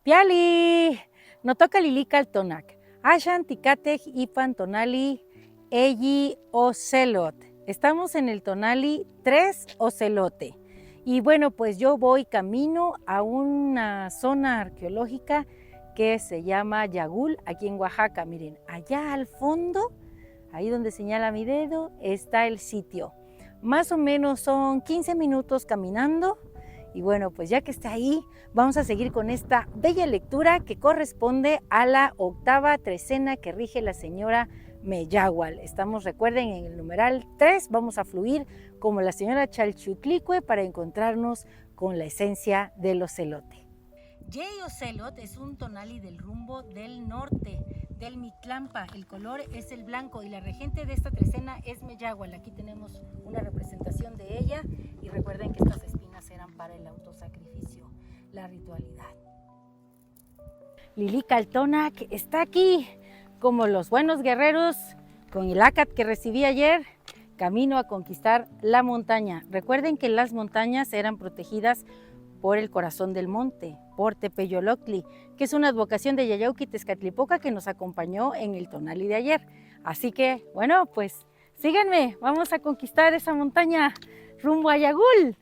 Piali, notoca lilical tonac, Ashan ticatej ipan tonali eyi ocelot. Estamos en el tonali 3 ocelote. Y bueno, pues yo voy camino a una zona arqueológica que se llama Yagul, aquí en Oaxaca. Miren, allá al fondo, ahí donde señala mi dedo, está el sitio. Más o menos son 15 minutos caminando. Y bueno, pues ya que está ahí, vamos a seguir con esta bella lectura que corresponde a la octava trecena que rige la señora Meyahual. Estamos, recuerden, en el numeral 3, vamos a fluir como la señora Chalchutlicue para encontrarnos con la esencia del ocelote. Yey ocelot es un tonali del rumbo del norte, del Mitlampa. El color es el blanco y la regente de esta trecena es Meyahual. Aquí tenemos una representación de ella y recuerden que estas espinas eran para el autosacrificio, la ritualidad. Lili Caltonac está aquí como los buenos guerreros con el acat que recibí ayer, camino a conquistar la montaña. Recuerden que las montañas eran protegidas por el corazón del monte, por Tepeyoloctli, que es una advocación de Yayauqui Tezcatlipoca que nos acompañó en el tonali de ayer. Así que, bueno, pues síganme, vamos a conquistar esa montaña rumbo a Yagul.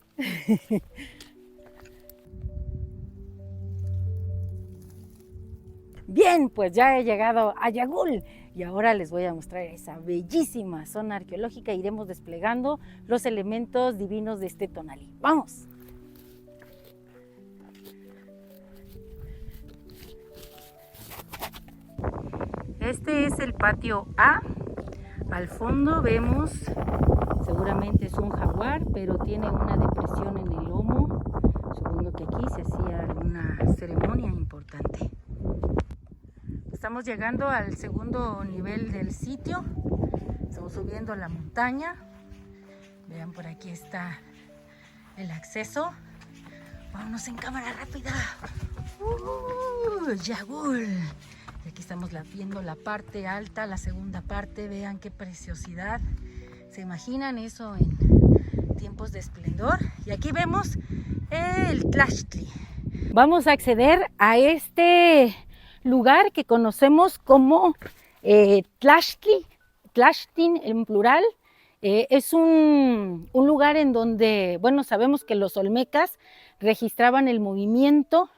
Bien, pues ya he llegado a Yagul y ahora les voy a mostrar esa bellísima zona arqueológica. Iremos desplegando los elementos divinos de este tonali. ¡Vamos! Este es el patio A. Al fondo vemos, seguramente es un jaguar, pero tiene una depresión en el lomo. Supongo que aquí se hacía alguna ceremonia importante. Estamos llegando al segundo nivel del sitio. Estamos subiendo la montaña. Vean, por aquí está el acceso. Vámonos en cámara rápida. Yagul. Y aquí estamos viendo la parte alta, la segunda parte. Vean qué preciosidad. ¿Se imaginan eso en tiempos de esplendor? Y aquí vemos el Tlachtli. Vamos a acceder a este lugar que conocemos como Tlachtli, Tlachtin en plural. Es un lugar en donde, bueno, sabemos que los olmecas registraban el movimiento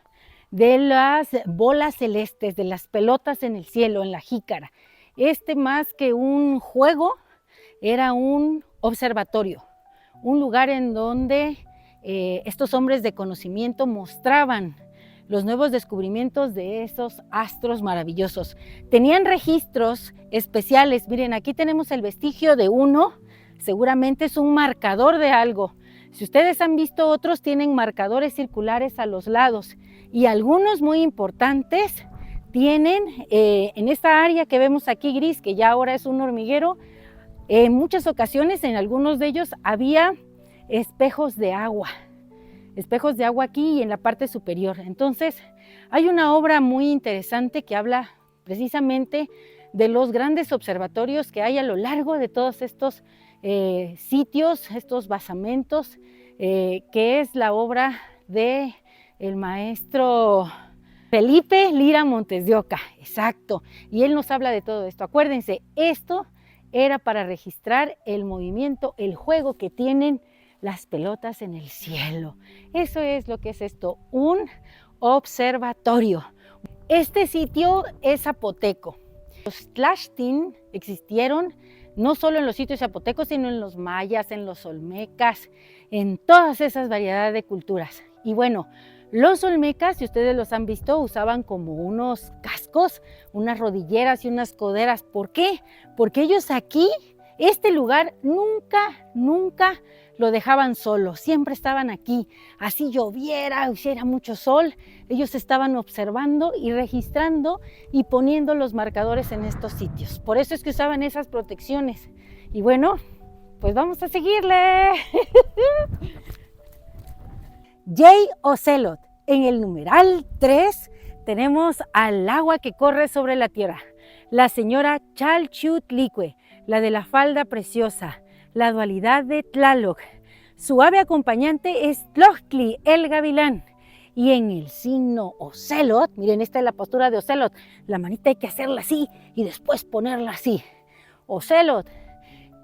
de las bolas celestes, de las pelotas en el cielo, en la jícara. Más que un juego, era un observatorio, un lugar en donde estos hombres de conocimiento mostraban los nuevos descubrimientos de esos astros maravillosos. Tenían registros especiales. Miren, aquí tenemos el vestigio de uno, seguramente es un marcador de algo. Si ustedes han visto, otros tienen marcadores circulares a los lados y algunos muy importantes tienen en esta área que vemos aquí gris, que ya ahora es un hormiguero, en muchas ocasiones en algunos de ellos había espejos de agua aquí y en la parte superior. Entonces hay una obra muy interesante que habla precisamente de los grandes observatorios que hay a lo largo de todos estos sitios, estos basamentos, que es la obra de el maestro Felipe Lira Montes de Oca, exacto, y él nos habla de todo esto. Acuérdense, esto era para registrar el movimiento, el juego que tienen las pelotas en el cielo. Eso es lo que es esto, un observatorio. Este sitio es zapoteco. Los Tlachtin existieron no solo en los sitios zapotecos, sino en los mayas, en los olmecas, en todas esas variedades de culturas. Y bueno, los olmecas, si ustedes los han visto, usaban como unos cascos, unas rodilleras y unas coderas. ¿Por qué? Porque ellos aquí, este lugar, nunca lo dejaban solo, siempre estaban aquí. Así lloviera, hiciera mucho sol, ellos estaban observando y registrando y poniendo los marcadores en estos sitios. Por eso es que usaban esas protecciones. Y bueno, pues vamos a seguirle. Yey Ocelot. En el numeral 3 tenemos al agua que corre sobre la tierra. La señora Chalchutlicue, la de la falda preciosa, la dualidad de Tlaloc. Su ave acompañante es Tlochtli, el gavilán. y en el signo Ocelot, miren, esta es la postura de Ocelot, la manita hay que hacerla así y después ponerla así. Ocelot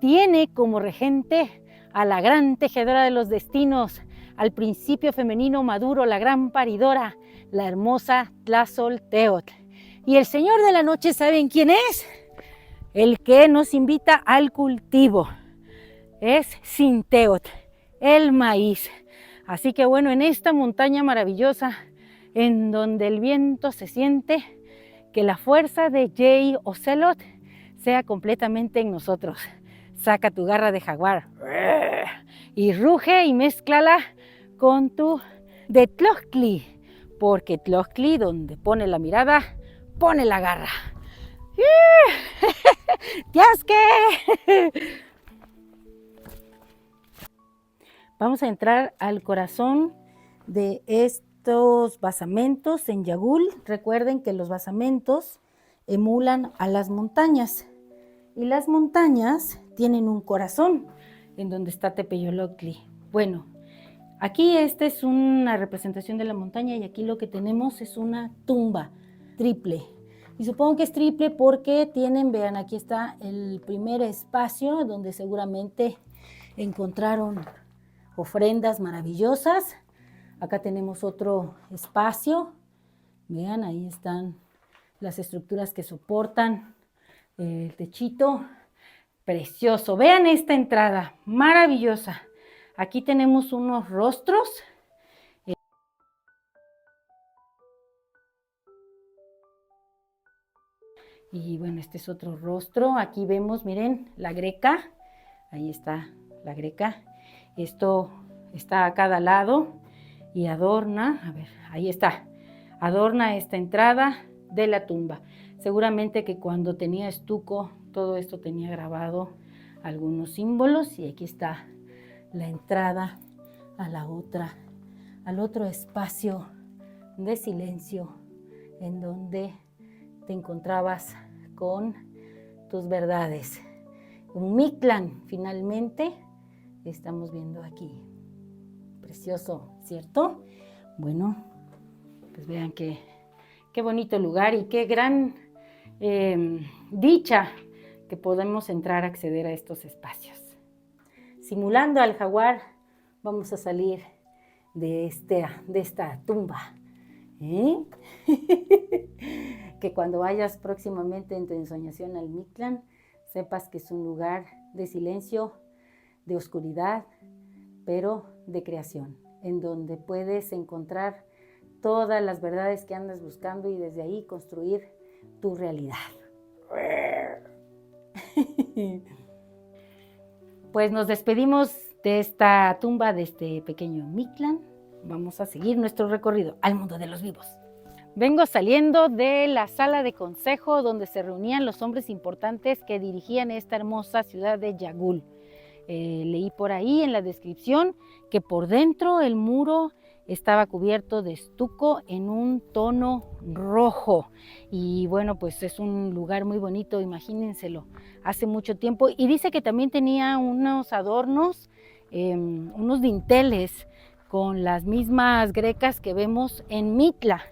tiene como regente a la gran tejedora de los destinos, al principio femenino maduro, la gran paridora, la hermosa Tlazolteotl. Y el señor de la noche, ¿saben quién es? El que nos invita al cultivo. Es Sinteotl, el maíz. Así que bueno, en esta montaña maravillosa, en donde el viento se siente, que la fuerza de Jay Ocelot sea completamente en nosotros. Saca tu garra de jaguar y ruge y mézclala con tu de Tlojtli, porque Tlojtli, donde pone la mirada, pone la garra. ¡Tiasque! Vamos a entrar al corazón de estos basamentos en Yagul. Recuerden que los basamentos emulan a las montañas y las montañas tienen un corazón en donde está Tepeyoloctli. Bueno, aquí esta es una representación de la montaña y aquí lo que tenemos es una tumba triple. Y supongo que es triple porque tienen, vean, aquí está el primer espacio donde seguramente encontraron ofrendas maravillosas. Acá tenemos otro espacio. Vean, ahí están las estructuras que soportan el techito. Precioso. Vean esta entrada, maravillosa. Aquí tenemos unos rostros. Y bueno, este es otro rostro. Aquí vemos, miren, la greca. Ahí está la greca. Esto está a cada lado y adorna, a ver, ahí está, adorna esta entrada de la tumba. Seguramente que cuando tenía estuco, todo esto tenía grabado algunos símbolos y aquí está la entrada a la otra, al otro espacio de silencio en donde te encontrabas con tus verdades. Un Mictlán, finalmente, estamos viendo aquí. Precioso, ¿cierto? Bueno, pues vean qué bonito lugar y qué gran dicha que podemos entrar a acceder a estos espacios. Simulando al jaguar, vamos a salir de esta tumba. Que cuando vayas próximamente en tu ensoñación al Mictlán, sepas que es un lugar de silencio, de oscuridad, pero de creación, en donde puedes encontrar todas las verdades que andas buscando y desde ahí construir tu realidad. Pues nos despedimos de esta tumba, de este pequeño Mictlán. Vamos a seguir nuestro recorrido al mundo de los vivos. Vengo saliendo de la sala de consejo donde se reunían los hombres importantes que dirigían esta hermosa ciudad de Yagul. Leí por ahí en la descripción que por dentro el muro estaba cubierto de estuco en un tono rojo y bueno, pues es un lugar muy bonito, imagínenselo, hace mucho tiempo, y dice que también tenía unos adornos, unos dinteles con las mismas grecas que vemos en Mitla,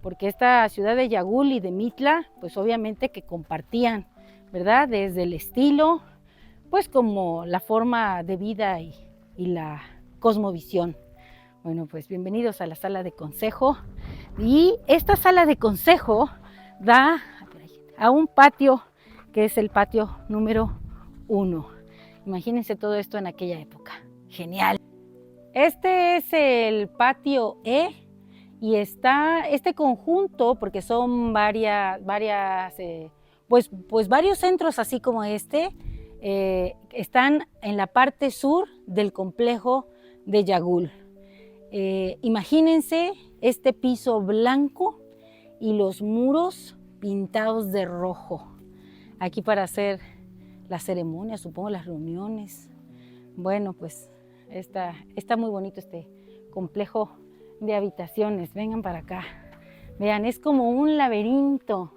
porque esta ciudad de Yagul y de Mitla pues obviamente que compartían, ¿verdad? Desde el estilo, pues como la forma de vida y la cosmovisión. Bueno, pues bienvenidos a la sala de consejo. Y esta sala de consejo da a un patio que es el patio número 1. Imagínense todo esto en aquella época. Genial. Este es el patio E y está este conjunto, porque son varios centros así como este, están en la parte sur del complejo de Yagul. Imagínense este piso blanco y los muros pintados de rojo. Aquí para hacer las ceremonias, supongo las reuniones. Bueno, pues está muy bonito este complejo de habitaciones. Vengan para acá. Vean, es como un laberinto,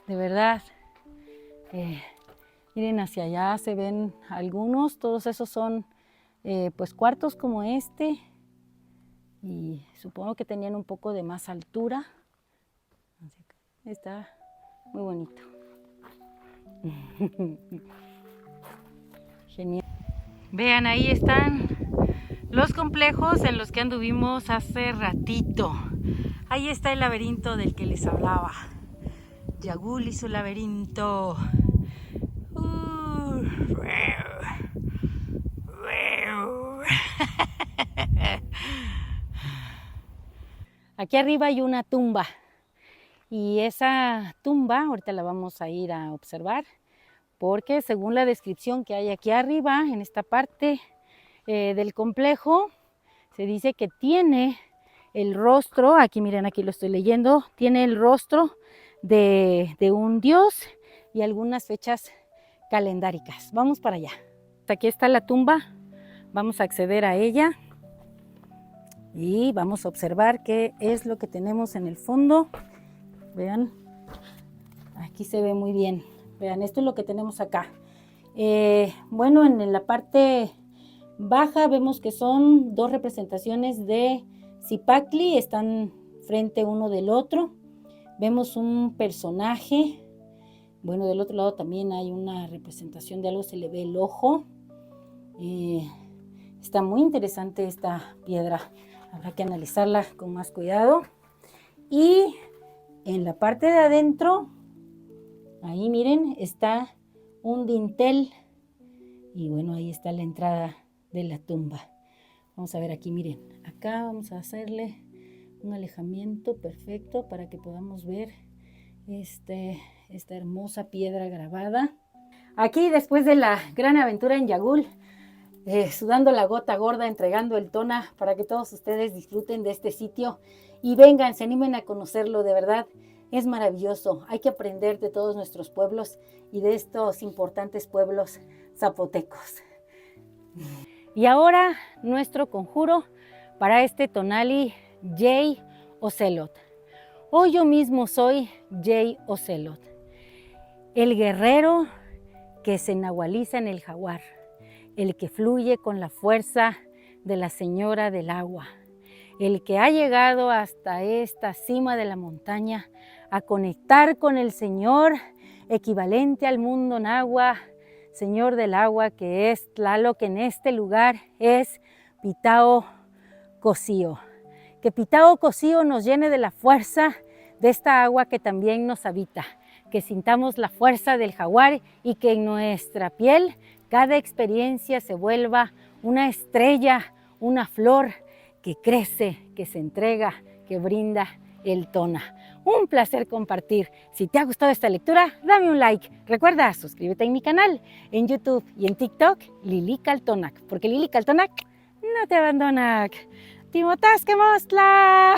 de verdad. Miren hacia allá, se ven algunos, todos esos son pues cuartos como este. y supongo que tenían un poco de más altura. Está muy bonito. Genial. Vean, ahí están los complejos en los que anduvimos hace ratito. Ahí está el laberinto del que les hablaba. Yagul y su laberinto. Aquí arriba hay una tumba. Y esa tumba, ahorita la vamos a ir a observar, porque según la descripción que hay aquí arriba, en esta parte del complejo, se dice que tiene el rostro, aquí miren, aquí lo estoy leyendo, tiene el rostro de un dios y algunas fechas calendáricas. Vamos para allá. Aquí está la tumba, vamos a acceder a ella y vamos a observar qué es lo que tenemos en el fondo. Vean, aquí se ve muy bien. Vean, esto es lo que tenemos acá. Bueno, en la parte baja vemos que son dos representaciones de Cipactli, están frente uno del otro. Vemos un personaje. Bueno, del otro lado también hay una representación de algo, se le ve el ojo. Está muy interesante esta piedra. Habrá que analizarla con más cuidado. Y en la parte de adentro, ahí miren, está un dintel. Y bueno, ahí está la entrada de la tumba. Vamos a ver aquí, miren. Acá vamos a hacerle un alejamiento perfecto para que podamos ver esta hermosa piedra grabada. Aquí, después de la gran aventura en Yagul, sudando la gota gorda, entregando el tona para que todos ustedes disfruten de este sitio y vengan, se animen a conocerlo, de verdad, es maravilloso. Hay que aprender de todos nuestros pueblos y de estos importantes pueblos zapotecos. Y ahora nuestro conjuro para este tonali Yey Ocelot. Hoy yo mismo soy Yey Ocelot, el guerrero que se nahualiza en el jaguar, el que fluye con la fuerza de la señora del agua, el que ha llegado hasta esta cima de la montaña a conectar con el Señor equivalente al mundo nahua, Señor del agua, que es Tlaloc, que en este lugar es Pitao Cosío. Que Pitao Cosío nos llene de la fuerza de esta agua que también nos habita, que sintamos la fuerza del jaguar y que en nuestra piel cada experiencia se vuelva una estrella, una flor que crece, que se entrega, que brinda el tona. Un placer compartir. Si te ha gustado esta lectura, dame un like. Recuerda, suscríbete en mi canal, en YouTube y en TikTok, Lili Caltonac, porque Lili Caltonac no te abandona. Timotasque Mostla.